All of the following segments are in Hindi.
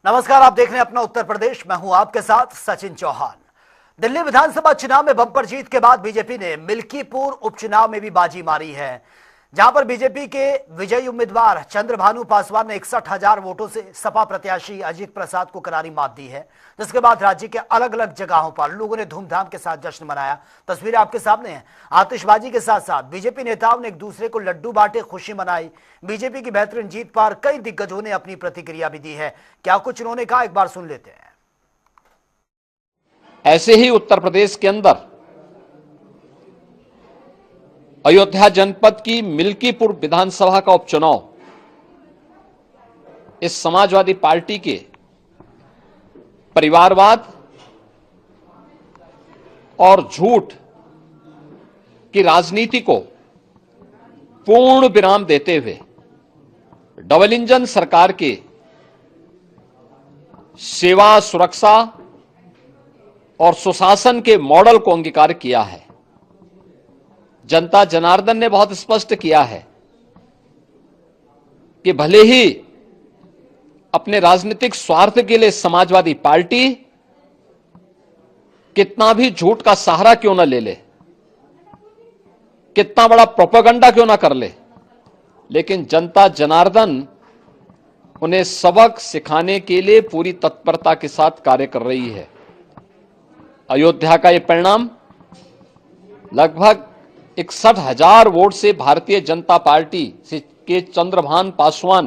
नमस्कार, आप देख रहे हैं अपना उत्तर प्रदेश। मैं हूं आपके साथ सचिन चौहान। दिल्ली विधानसभा चुनाव में बम्पर जीत के बाद बीजेपी ने मिल्कीपुर उपचुनाव में भी बाजी मारी है, जहां पर बीजेपी के विजयी उम्मीदवार चंद्रभानु पासवान ने 61,000 वोटों से सपा प्रत्याशी अजीत प्रसाद को करारी मात दी है। जिसके बाद राज्य के अलग अलग जगहों पर लोगों ने धूमधाम के साथ जश्न मनाया। तस्वीरें आपके सामने हैं। आतिशबाजी के साथ साथ बीजेपी नेताओं ने एक दूसरे को लड्डू बांटे, खुशी मनाई। बीजेपी की बेहतरीन जीत पर कई दिग्गजों ने अपनी प्रतिक्रिया भी दी है। क्या कुछ उन्होंने कहा, एक बार सुन लेते हैं। ऐसे ही उत्तर प्रदेश के अंदर अयोध्या जनपद की मिल्कीपुर विधानसभा का उपचुनाव इस समाजवादी पार्टी के परिवारवाद और झूठ की राजनीति को पूर्ण विराम देते हुए डबल इंजन सरकार के सेवा, सुरक्षा और सुशासन के मॉडल को अंगीकार किया है। जनता जनार्दन ने बहुत स्पष्ट किया है कि भले ही अपने राजनीतिक स्वार्थ के लिए समाजवादी पार्टी कितना भी झूठ का सहारा क्यों न ले ले, कितना बड़ा प्रोपेगेंडा क्यों ना कर ले, लेकिन जनता जनार्दन उन्हें सबक सिखाने के लिए पूरी तत्परता के साथ कार्य कर रही है। अयोध्या का यह परिणाम लगभग 61,000 वोट से भारतीय जनता पार्टी के चंद्रभान पासवान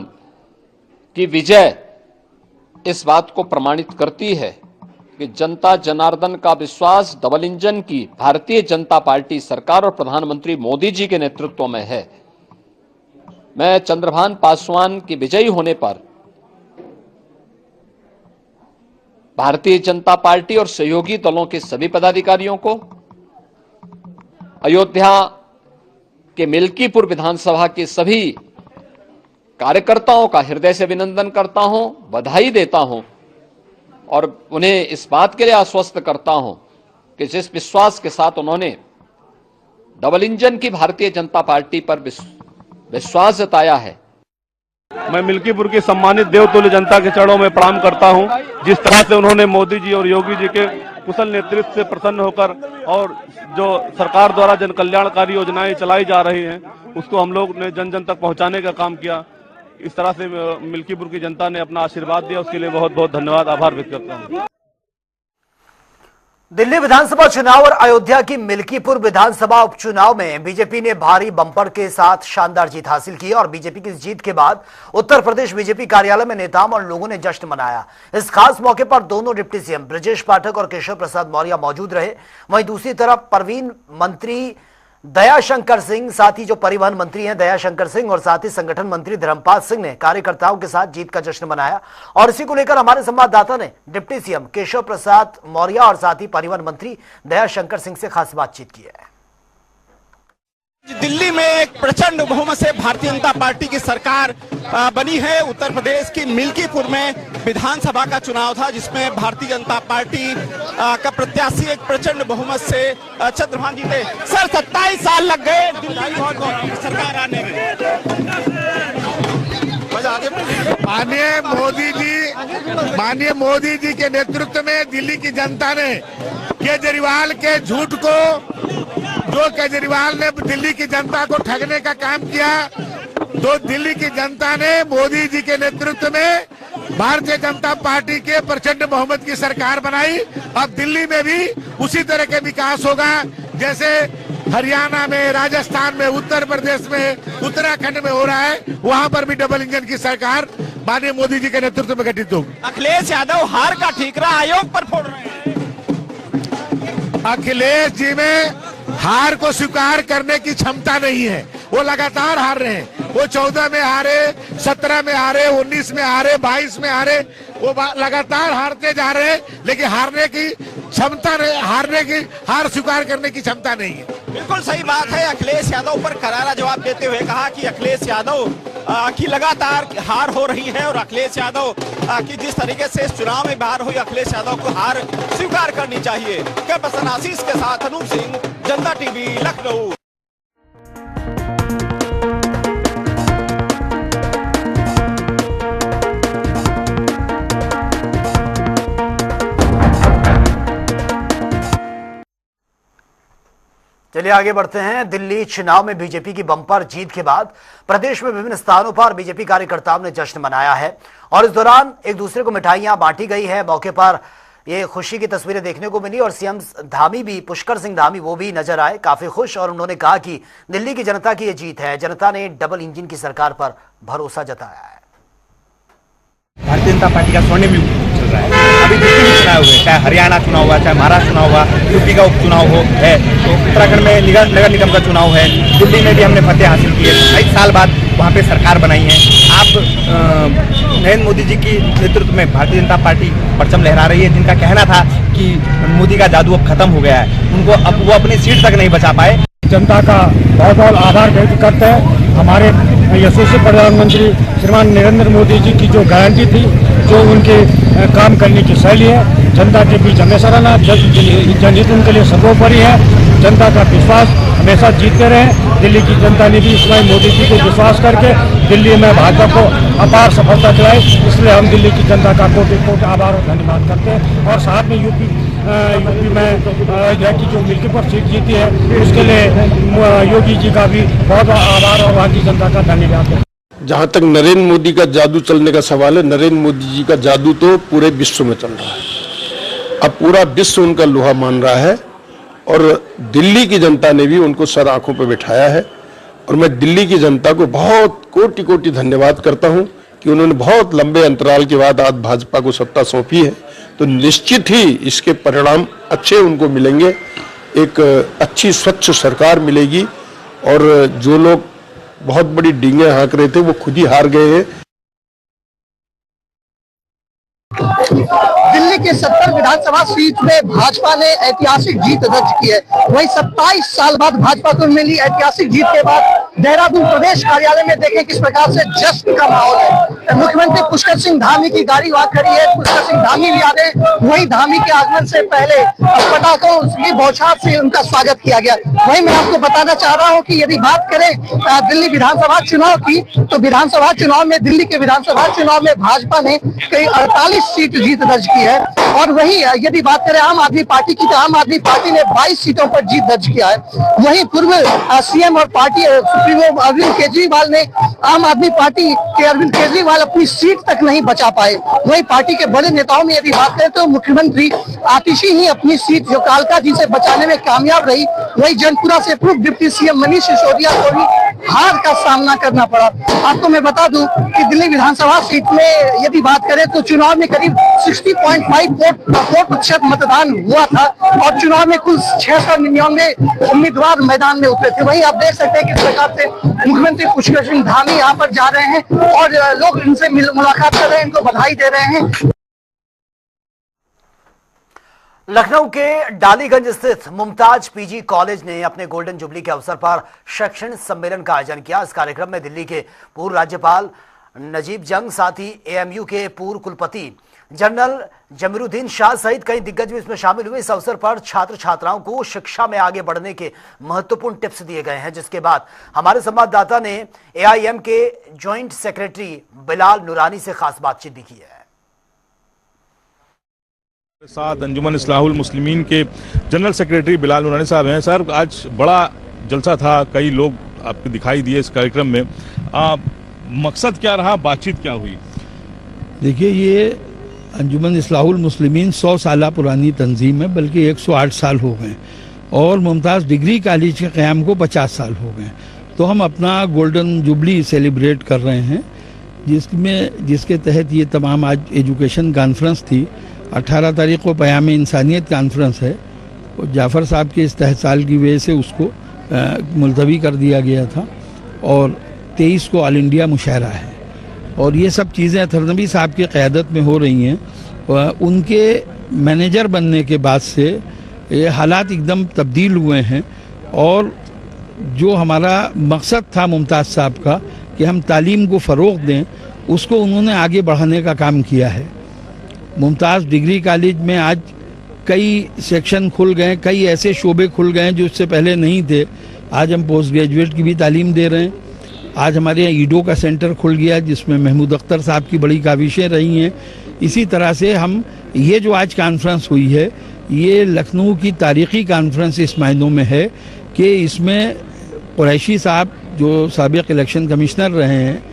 की विजय इस बात को प्रमाणित करती है कि जनता जनार्दन का विश्वास डबल इंजन की भारतीय जनता पार्टी सरकार और प्रधानमंत्री मोदी जी के नेतृत्व में है। मैं चंद्रभान पासवान की विजयी होने पर भारतीय जनता पार्टी और सहयोगी दलों के सभी पदाधिकारियों को, अयोध्या के मिल्कीपुर विधानसभा के सभी कार्यकर्ताओं का हृदय से अभिनंदन करता हूं, बधाई देता हूं और उन्हें इस बात के लिए आश्वस्त करता हूं कि जिस विश्वास के साथ उन्होंने डबल इंजन की भारतीय जनता पार्टी पर विश्वास जताया है। मैं मिल्कीपुर की सम्मानित देवतुल्य जनता के चरणों में प्रणाम करता हूं। जिस तरह से उन्होंने मोदी जी और योगी जी के कुशल नेतृत्व से प्रसन्न होकर और जो सरकार द्वारा जन कल्याणकारी योजनाएं चलाई जा रही हैं उसको हम लोग ने जन जन तक पहुंचाने का काम किया। इस तरह से मिल्कीपुर की जनता ने अपना आशीर्वाद दिया, उसके लिए बहुत बहुत धन्यवाद, आभार व्यक्त करता हूं। दिल्ली विधानसभा चुनाव और अयोध्या की मिल्कीपुर विधानसभा उपचुनाव में बीजेपी ने भारी बम्पर के साथ शानदार जीत हासिल की और बीजेपी की जीत के बाद उत्तर प्रदेश बीजेपी कार्यालय में नेताओं और लोगों ने जश्न मनाया। इस खास मौके पर दोनों डिप्टी सीएम ब्रजेश पाठक और केशव प्रसाद मौर्य मौजूद रहे। वहीं दूसरी तरफ प्रवीण मंत्री दयाशंकर सिंह, साथ ही जो परिवहन मंत्री हैं दयाशंकर सिंह और साथ ही संगठन मंत्री धर्मपाल सिंह ने कार्यकर्ताओं के साथ जीत का जश्न मनाया। और इसी को लेकर हमारे संवाददाता ने डिप्टी सीएम केशव प्रसाद मौर्य और साथ ही परिवहन मंत्री दयाशंकर सिंह से खास बातचीत की है। दिल्ली में एक प्रचंड बहुमत से भारतीय जनता पार्टी की सरकार बनी है। उत्तर प्रदेश की मिल्कीपुर में विधानसभा का चुनाव था जिसमें भारतीय जनता पार्टी का प्रत्याशी एक प्रचंड बहुमत से चंद्रभान जी थे। सर 27 साल लग गए दिल्ली में सरकार आने में। माननीय मोदी जी के नेतृत्व में दिल्ली की जनता ने केजरीवाल के झूठ को, जो केजरीवाल ने दिल्ली की जनता को ठगने का काम किया, तो दिल्ली की जनता ने मोदी जी के नेतृत्व में भारतीय जनता पार्टी के प्रचंड बहुमत की सरकार बनाई। अब दिल्ली में भी उसी तरह के विकास होगा जैसे हरियाणा में, राजस्थान में, उत्तर प्रदेश में, उत्तराखंड में हो रहा है। वहां पर भी डबल इंजन की सरकार माननीय मोदी जी के नेतृत्व में गठित होगी। अखिलेश यादव हार का ठीकरा आयोग पर फोड़ रहे हैं। अखिलेश जी में हार को स्वीकार करने की क्षमता नहीं है। वो लगातार हार रहे हैं। वो 14 में हारे, 17 में हारे, 19 में हारे, 22 में हारे, वो लगातार हारते जा रहे हैं, लेकिन हारने की क्षमता नहीं, हार स्वीकार करने की क्षमता नहीं है। बिल्कुल सही बात है। अखिलेश यादव पर करारा जवाब देते हुए कहा कि अखिलेश यादव की लगातार हार हो रही है और अखिलेश यादव की जिस तरीके से इस चुनाव में बाहर हुई, अखिलेश यादव को हार स्वीकार करनी चाहिए। कैप्टन आशीष के साथ अनूप सिंह, जनता टीवी, लखनऊ। चलिए आगे बढ़ते हैं। दिल्ली चुनाव में बीजेपी की बम्पर जीत के बाद प्रदेश में विभिन्न स्थानों पर बीजेपी कार्यकर्ताओं ने जश्न मनाया है और इस दौरान एक दूसरे को मिठाइयां बांटी गई है। मौके पर ये खुशी की तस्वीरें देखने को मिली और सीएम धामी भी, पुष्कर सिंह धामी, वो भी नजर आए काफी खुश और उन्होंने कहा कि दिल्ली की जनता की ये जीत है। जनता ने डबल इंजन की सरकार पर भरोसा जताया है। भारतीय जनता पार्टी का स्वर्णिम युग चल रहा है। अभी जितने भी चुनाव हुए, चाहे हरियाणा चुनाव हुआ, चाहे महाराष्ट्र चुनाव हुआ, यूपी का उपचुनाव है, तो उत्तराखंड में नगर निगम का चुनाव है, दिल्ली में भी हमने फतेह हासिल की है। 22 साल बाद वहाँ पे सरकार बनाई है। आप नरेंद्र मोदी जी की नेतृत्व में भारतीय जनता पार्टी परचम लहरा रही है। जिनका कहना था कि मोदी का जादू अब खत्म हो गया है, उनको अब वो अपनी सीट तक नहीं बचा पाए। जनता का बहुत बहुत आभार व्यक्त करते हैं। हमारे यशस्वी प्रधानमंत्री श्रीमान नरेंद्र मोदी जी की जो गारंटी थी, जो उनके काम करने की शैली है, जनता के बीच हमेशा रहना, जनहित उनके लिए सर्वोपरि है। जनता का विश्वास हमेशा जीतते रहे। दिल्ली की जनता ने भी इसमें मोदी जी को विश्वास करके दिल्ली में भाजपा को अपार सफलता दिलाई। इसलिए हम दिल्ली की जनता का कोटि आभार और धन्यवाद करते हैं। और साथ में यूपी में अयोध्या की जो मिल्कीपुर सीट जीती है, उसके लिए योगी जी का भी बहुत आभार और वहाँ की जनता का धन्यवाद है। जहाँ तक नरेंद्र मोदी का जादू चलने का सवाल है, नरेंद्र मोदी जी का जादू तो पूरे विश्व में चल रहा है। अब पूरा विश्व उनका लोहा मान रहा है और दिल्ली की जनता ने भी उनको सर आंखों पर बिठाया है। और मैं दिल्ली की जनता को बहुत कोटि कोटि धन्यवाद करता हूं कि उन्होंने बहुत लंबे अंतराल के बाद आज भाजपा को सत्ता सौंपी है। तो निश्चित ही इसके परिणाम अच्छे उनको मिलेंगे, एक अच्छी स्वच्छ सरकार मिलेगी और जो लोग बहुत बड़ी डींगे हाँक रहे थे वो खुद ही हार गए हैं। दिल्ली के 70 विधानसभा सीट में भाजपा ने ऐतिहासिक जीत दर्ज की है। वहीं 27 साल बाद भाजपा को मिली ऐतिहासिक जीत के बाद देहरादून प्रदेश कार्यालय में देखें किस प्रकार से जश्न का माहौल है। मुख्यमंत्री पुष्कर सिंह धामी की गाड़ी वहां खड़ी है। पुष्कर सिंह धामी भी आ गए। वहीं धामी के आगमन से पहले पटाखों की बौछार से उनका स्वागत किया गया। वहीं मैं आपको बताना चाह रहा हूँ कि यदि बात करें दिल्ली विधानसभा चुनाव की, तो विधानसभा चुनाव में, दिल्ली के विधानसभा चुनाव में भाजपा ने कई 48 सीट जीत दर्ज की है। और वहीं यदि बात करें आम आदमी पार्टी की, तो आम आदमी पार्टी ने 22 सीटों पर जीत दर्ज किया है। वहीं पूर्व सीएम और पार्टी सुप्रीमो अरविंद केजरीवाल ने, आम आदमी पार्टी के अरविंद केजरीवाल अपनी सीट तक नहीं बचा पाए। वहीं पार्टी के बड़े नेताओं में यदि बात करें तो मुख्यमंत्री आतिशी ही अपनी सीट जो कालका जी से बचाने में कामयाब रही। वहीं जौनपुरा से पूर्व डिप्टी सीएम मनीष सिसोदिया को भी हार का सामना करना पड़ा। आपको मैं बता दूं कि दिल्ली विधानसभा सीट में यदि बात करें तो चुनाव में करीब 60.5% मतदान हुआ था और चुनाव में कुल 699 उम्मीदवार मैदान में उतरे थे। वहीं आप देख सकते हैं किस प्रकार से मुख्यमंत्री पुष्कर सिंह धामी यहाँ पर जा रहे हैं और लोग इनसे मुलाकात कर रहे हैं, इनको बधाई दे रहे हैं। लखनऊ के डालीगंज स्थित मुमताज पीजी कॉलेज ने अपने गोल्डन जुबली के अवसर पर शैक्षणिक सम्मेलन का आयोजन किया। इस कार्यक्रम में दिल्ली के पूर्व राज्यपाल नजीब जंग, साथ ही एएमयू के पूर्व कुलपति जनरल जमीरुद्दीन शाह सहित कई दिग्गज भी इसमें शामिल हुए। इस अवसर पर छात्र छात्राओं को शिक्षा में आगे बढ़ने के महत्वपूर्ण टिप्स दिए गए हैं, जिसके बाद हमारे संवाददाता ने एआईएम के ज्वाइंट सेक्रेटरी बिलाल नूरानी से खास बातचीत भी की है। साथ अंजुमन इस्लाहुल मुस्लिमीन के जनरल सेक्रेटरी बिलाल नूरानी साहब हैं। सर, आज बड़ा जलसा था, कई लोग आपको दिखाई दिए इस कार्यक्रम में। मकसद क्या रहा, बातचीत क्या हुई? देखिए, ये अंजुमन इस्लाहुल मुस्लिमीन 100 साल पुरानी तंजीम है, बल्कि 108 साल हो गए और मुमताज़ डिग्री कॉलेज के क़याम को 50 साल हो गए। तो हम अपना गोल्डन जुबली सेलिब्रेट कर रहे हैं, जिसके तहत ये तमाम आज एजुकेशन कॉन्फ्रेंस थी। 18 तारीख को पयाम इंसानियत कॉन्फ्रेंस है और जाफ़र साहब के इस्तेहसाल की वजह से उसको मुलतवी कर दिया गया था और 23 को ऑल इंडिया मुशायरा है और ये सब चीज़ें अथरनबी साहब की क़यादत में हो रही हैं। उनके मैनेजर बनने के बाद से ये हालात एकदम तब्दील हुए हैं और जो हमारा मकसद था मुमताज़ साहब का कि हम तालीम को फ़रोग़ दें, उसको उन्होंने आगे बढ़ाने का काम किया है। मुमताज़ डिग्री कॉलेज में आज कई सेक्शन खुल गए, कई ऐसे शोबे खुल गए जो इससे पहले नहीं थे। आज हम पोस्ट ग्रेजुएट की भी तालीम दे रहे हैं। आज हमारे यहाँ ईडो का सेंटर खुल गया जिसमें महमूद अख्तर साहब की बड़ी काविशें रही हैं। इसी तरह से हम ये जो आज कॉन्फ्रेंस हुई है, ये लखनऊ की तारीख़ी कॉन्फ्रेंस इस मायनों में है कि इसमें कुरैशी साहब जो साबिक इलेक्शन कमिश्नर रहे हैं,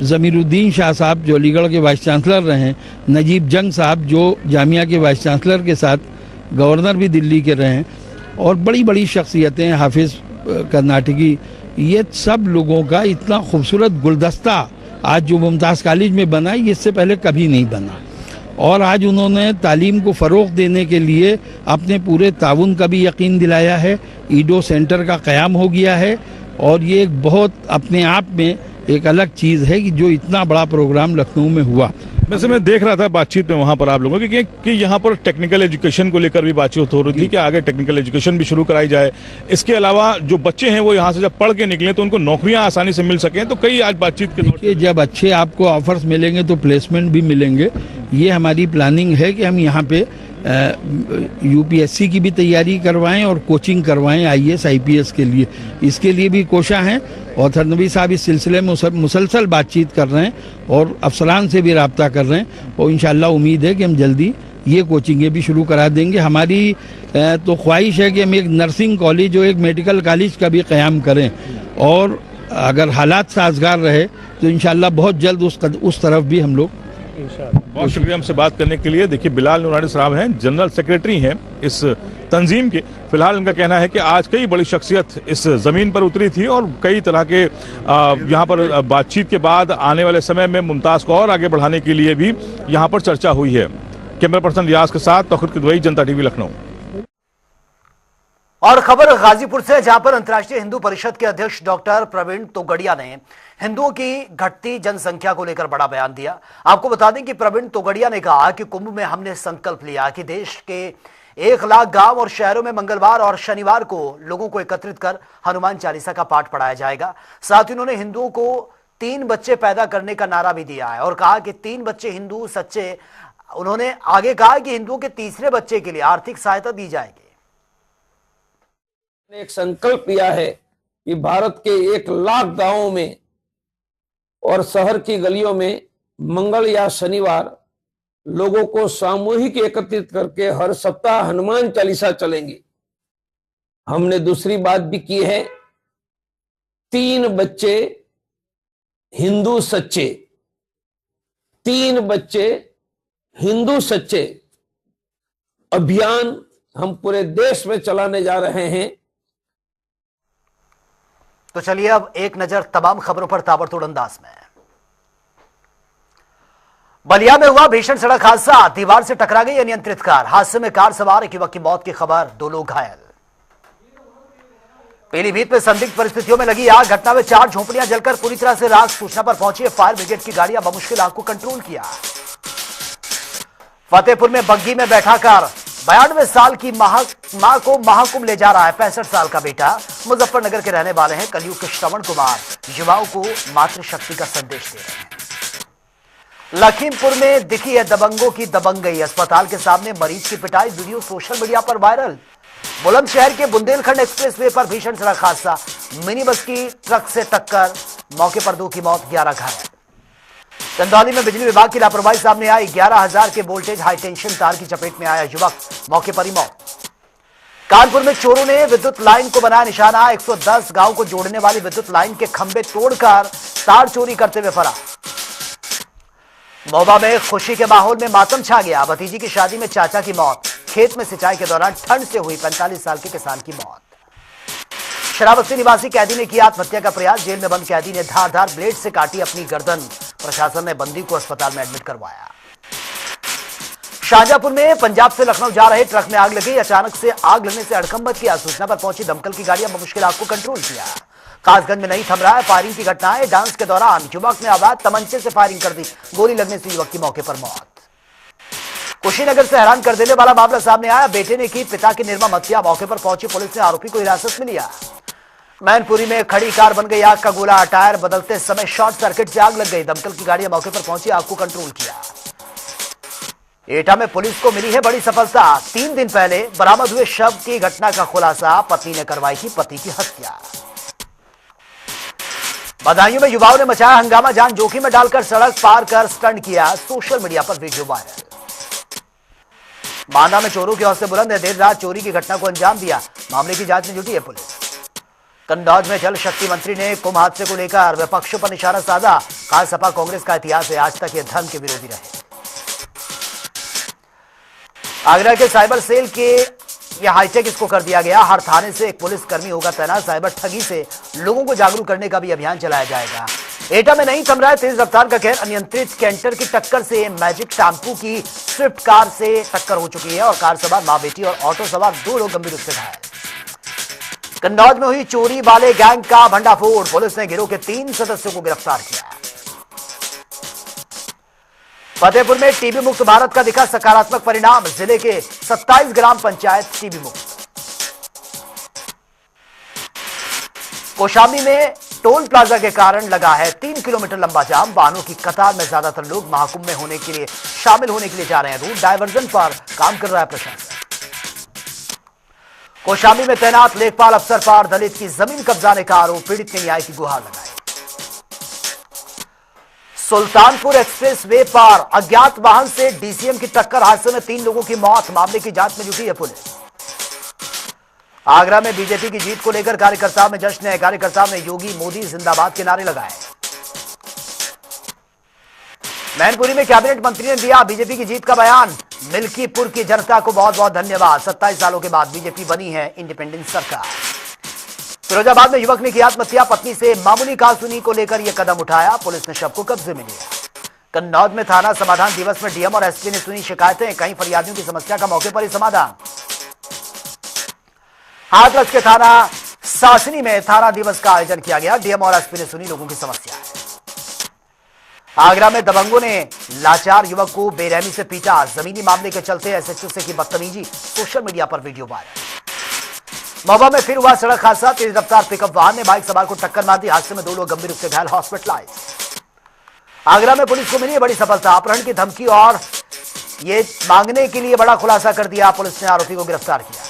ज़मीरुद्दीन शाह साहब जो अलीगढ़ के वाइस चांसलर रहे हैं, नजीब जंग साहब जो जामिया के वाइस चांसलर के साथ गवर्नर भी दिल्ली के रहे हैं, और बड़ी बड़ी शख्सियतें, हाफिज़ कर्नाटकी, ये सब लोगों का इतना खूबसूरत गुलदस्ता आज जो मुमताज़ कॉलेज में बना, ये इससे पहले कभी नहीं बना। और आज उन्होंने तालीम को फ़रोग़ देने के लिए अपने पूरे ताउन का भी यकीन दिलाया है। ईडो सेंटर का क़याम हो गया है, और ये एक बहुत अपने आप में एक अलग चीज़ है कि जो इतना बड़ा प्रोग्राम लखनऊ में हुआ। वैसे मैं देख रहा था बातचीत में वहाँ पर आप लोगों की कि यहाँ पर टेक्निकल एजुकेशन को लेकर भी बातचीत हो रही थी कि आगे टेक्निकल एजुकेशन भी शुरू कराई जाए। इसके अलावा जो बच्चे हैं वो यहाँ से जब पढ़ के निकले तो उनको नौकरियाँ आसानी से मिल सकें, तो कई आज बातचीत के देखिए, जब अच्छे आपको ऑफर्स मिलेंगे तो प्लेसमेंट भी मिलेंगे। ये हमारी प्लानिंग है कि हम यहाँ पे यूपीएससी की भी तैयारी करवाएं और कोचिंग करवाएं आईएएस आईपीएस के लिए। इसके लिए भी कोशिश हैं, और नबी साहब इस सिलसिले में मुसलसल बातचीत कर रहे हैं और अफसरान से भी रब्ता कर रहे हैं, और इंशाअल्लाह उम्मीद है कि हम जल्दी ये कोचिंगें भी शुरू करा देंगे। हमारी तो ख्वाहिश है कि हम एक नर्सिंग कॉलेज और एक मेडिकल कॉलेज का भी क़याम करें, और अगर हालात साजगार रहे तो इंशाअल्लाह बहुत जल्द उस तरफ भी हम लोग। बहुत शुक्रिया हमसे बात करने के लिए। देखिए, बिलाल नूरानी साहब हैं, जनरल सेक्रेटरी हैं इस तंजीम के। फिलहाल उनका कहना है कि आज कई बड़ी शख्सियत इस जमीन पर उतरी थी और कई तरह के यहाँ पर बातचीत के बाद आने वाले समय में मुमताज़ को और आगे बढ़ाने के लिए भी यहाँ पर चर्चा हुई है। कैमरा पर्सन रियाज के साथ तौक़ीर किदवई, जनता टीवी, लखनऊ। और खबर गाजीपुर से, जहां पर अंतर्राष्ट्रीय हिंदू परिषद के अध्यक्ष डॉक्टर प्रवीण तोगड़िया ने हिंदुओं की घटती जनसंख्या को लेकर बड़ा बयान दिया। आपको बता दें कि प्रवीण तोगड़िया ने कहा कि कुंभ में हमने संकल्प लिया कि देश के 1 लाख गांव और शहरों में मंगलवार और शनिवार को लोगों को एकत्रित कर हनुमान चालीसा का पाठ पढ़ाया जाएगा। साथ ही उन्होंने हिंदुओं को 3 बच्चे पैदा करने का नारा भी दिया है और कहा कि 3 बच्चे हिंदू सच्चे। उन्होंने आगे कहा कि हिंदुओं के तीसरे बच्चे के लिए आर्थिक सहायता दी जाएगी। एक संकल्प लिया है कि भारत के 1 लाख गांवों में और शहर की गलियों में मंगल या शनिवार लोगों को सामूहिक एकत्रित करके हर सप्ताह हनुमान चालीसा चलेंगे। हमने दूसरी बात भी की है, 3 बच्चे हिंदू सच्चे, 3 बच्चे हिंदू सच्चे अभियान हम पूरे देश में चलाने जा रहे हैं। तो चलिए अब एक नजर तमाम खबरों पर ताबड़तोड़ अंदाज में। बलिया में हुआ भीषण सड़क हादसा, दीवार से टकरा गई अनियंत्रित कार। हादसे में कार सवार एक युवक की मौत की खबर, 2 लोग घायल। पीलीभीत में संदिग्ध परिस्थितियों में लगी आग, घटना में 4 झोपड़ियां जलकर पूरी तरह से राख। सूचना पर पहुंची फायर ब्रिगेड की गाड़ियां बमुश्किल आग को कंट्रोल किया। फतेहपुर में बग्गी में बैठा कार 92 साल की मां को महाकुंभ ले जा रहा है 65 साल का बेटा। मुजफ्फरनगर के रहने वाले हैं कलयुग के श्रवण कुमार, युवाओं को मातृशक्ति का संदेश दे रहे हैं। लखीमपुर में दिखी है दबंगों की दबंगई, अस्पताल के सामने मरीज की पिटाई, वीडियो सोशल मीडिया पर वायरल। बुलंदशहर के बुंदेलखंड एक्सप्रेसवे पर भीषण सड़क हादसा, मिनी बस की ट्रक से टक्कर, मौके पर 2 की मौत, 11 घायल। चंदौली में बिजली विभाग की लापरवाही सामने आई, 11,000 के वोल्टेज हाई टेंशन तार की चपेट में आया युवक, मौके पर ही मौत। कानपुर में चोरों ने विद्युत लाइन को बनाया निशाना, 110 गांव को जोड़ने वाली विद्युत लाइन के खंभे तोड़कर तार चोरी करते हुए फरार। महोबा में खुशी के माहौल में मातम छा गया, भतीजी की शादी में चाचा की मौत, खेत में सिंचाई के दौरान ठंड से हुई 45 साल के किसान की मौत। शराबस्ती निवासी कैदी ने किया आत्महत्या का प्रयास, जेल में बंद कैदी ने धारदार ब्लेड से काटी अपनी गर्दन, प्रशासन ने बंदी को अस्पताल में एडमिट करवाया। शाहजहांपुर में पंजाब से लखनऊ जा रहे ट्रक में आग लगी, अचानक से आग लगने से हड़कंप मच गया। सूचना पर पहुंची दमकल की गाड़ियां बमुश्किल आग को कंट्रोल किया। कासगंज में नहीं थम रहा है फायरिंग की घटनाएं, डांस के दौरान युवक ने अवैध तमंचे से फायरिंग कर दी, गोली लगने से युवक की मौके पर मौत। कुशीनगर से हैरान कर देने वाला मामला सामने आया, बेटे ने की पिता की निर्मम हत्या, मौके पर पहुंची पुलिस ने आरोपी को हिरासत में लिया। मैनपुरी में खड़ी कार बन गई आग का गोला, टायर बदलते समय शॉर्ट सर्किट से आग लग गई, दमकल की गाड़ियां मौके पर पहुंची, आग को कंट्रोल किया। एटा में पुलिस को मिली है बड़ी सफलता, 3 दिन पहले बरामद हुए शव की घटना का खुलासा, पत्नी ने करवाई थी पति की हत्या। बदायूं में युवाओं ने मचाया हंगामा, जान जोखिम में डालकर सड़क पार कर स्टंट किया, सोशल मीडिया पर वीडियो वायरल। बांदा में चोरों की हौसले बुलंद है, देर रात चोरी की घटना को अंजाम दिया, मामले की जांच में जुटी है पुलिस। कन्नौज में जल शक्ति मंत्री ने कुंभ हादसे को लेकर विपक्षों पर निशाना साधा। कहा सपा कांग्रेस का इतिहास है, आज तक ये धर्म के विरोधी रहे। आगरा के साइबर सेल के यह हाईटेक इसको कर दिया गया। हर थाने से एक पुलिस कर्मी होगा तैनात। साइबर ठगी से लोगों को जागरूक करने का भी अभियान चलाया जाएगा। एटा में नहीं थम रहा है तेज रफ्तार का कहर। अनियंत्रित कैंटर की टक्कर से मैजिक टेम्पू की स्विफ्ट कार से टक्कर हो चुकी है और कार सवार मां बेटी और ऑटो सवार 2 लोग गंभीर रूप से घायल। कन्नौज में हुई चोरी वाले गैंग का भंडाफोड़। पुलिस ने गिरोह के 3 सदस्यों को गिरफ्तार किया। फतेहपुर में टीबी मुक्त भारत का दिखा सकारात्मक परिणाम। जिले के 27 ग्राम पंचायत टीबी मुक्त। कौशाम्बी में टोल प्लाजा के कारण लगा है 3 किलोमीटर लंबा जाम। वाहनों की कतार में ज्यादातर लोग महाकुंभ में शामिल होने के लिए जा रहे हैं। रूट डायवर्जन पर काम कर रहा है प्रशासन। कौशाम्बी में तैनात लेखपाल अफसर पर दलित की जमीन कब्जाने का आरोप। पीड़ित ने न्याय की गुहार लगाई। सुल्तानपुर एक्सप्रेस वे पर अज्ञात वाहन से डीसीएम की टक्कर। हादसे में 3 लोगों की मौत। मामले की जांच में जुटी है पुलिस। आगरा में बीजेपी की जीत को लेकर कार्यकर्ताओं में जश्न है। कार्यकर्ताओं ने योगी मोदी जिंदाबाद के नारे लगाए। मैनपुरी में कैबिनेट मंत्री ने दिया बीजेपी की जीत का बयान। मिल्कीपुर की जनता को बहुत बहुत धन्यवाद। 27 सालों के बाद बीजेपी बनी है इंडिपेंडेंट सरकार। फिरोजाबाद में युवक ने की आत्महत्या। पत्नी से मामूली कहासुनी को लेकर यह कदम उठाया। पुलिस ने शव को कब्जे में लिया। कन्नौज में थाना समाधान दिवस में डीएम और एसपी ने सुनी शिकायतें। कई फरियादियों की समस्या का मौके पर ही समाधान। हाथरस के थाना सासनी में थाना दिवस का आयोजन किया गया। डीएम और एसपी ने सुनी लोगों की समस्या। आगरा में दबंगों ने लाचार युवक को बेरहमी से पीटा। जमीनी मामले के चलते एसएचओ से की बदतमीजी। सोशल मीडिया पर वीडियो वायरल। महोबा में फिर हुआ सड़क हादसा। तेज रफ्तार पिकअप वाहन ने बाइक सवार को टक्कर मार दी। हादसे में 2 लोग गंभीर रूप से घायल, हॉस्पिटलाइज। आगरा में पुलिस को मिली है बड़ी सफलता। अपहरण की धमकी और ये मांगने के लिए बड़ा खुलासा कर दिया। पुलिस ने आरोपी को गिरफ्तार किया।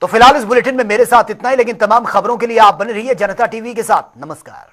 तो फिलहाल इस बुलेटिन में मेरे साथ इतना ही, लेकिन तमाम खबरों के लिए आप बने रहिए जनता टीवी के साथ। नमस्कार।